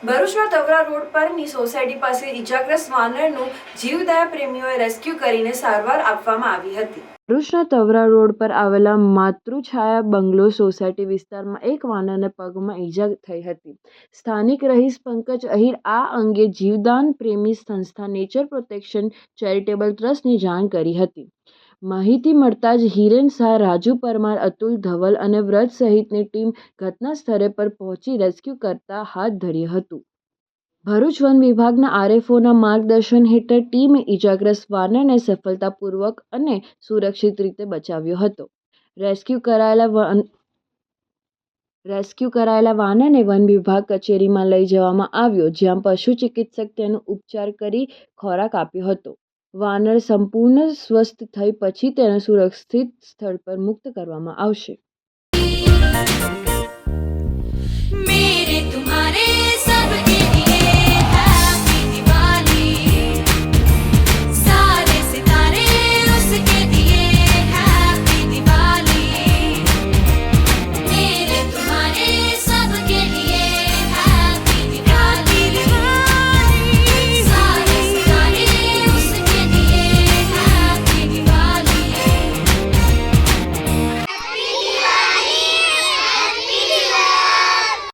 ભરૂચના તવરા રોડ પરની સોસાયટી પાસે ઇજાગ્રસ્ત વાનરનું જીવદયા પ્રેમીઓએ રેસ્ક્યુ કરીને સારવાર આપવામાં આવી હતી। ભરૂચના તવરા રોડ પર આવેલા માતૃછાયા બંગલો સોસાયટી વિસ્તારમાં એક વાનરને પગમાં ઈજા થઈ હતી। સ્થાનિક રહીશ પંકજ અહીર આ અંગે જીવદાન પ્રેમી સંસ્થા નેચર પ્રોટેક્શન ચેરિટેબલ ટ્રસ્ટને જાણ કરી હતી। માહિતી મળતા જ હિરેન શાહ, રાજુ પરમાર, અતુલ ધવલ અને વ્રજ સહિતની ટીમ ઘટના સ્થળે પર પહોંચી રેસ્ક્યુ કરતા હાથ ધર્યું હતું। ભરૂચ વન વિભાગના આરએફઓના માર્ગદર્શન હેઠળ ટીમે ઇજાગ્રસ્ત વાનરને સફળતાપૂર્વક અને સુરક્ષિત રીતે બચાવ્યો હતો। રેસ્ક્યુ કરાયેલા વાનરને વન વિભાગ કચેરીમાં લઈ જવામાં આવ્યો, જ્યાં પશુ ચિકિત્સક તેનો ઉપચાર કરી ખોરાક આપ્યો હતો। વાનર સંપૂર્ણ સ્વસ્થ થઈ પછી તેને સુરક્ષિત સ્થળ પર મુક્ત કરવામાં આવશે।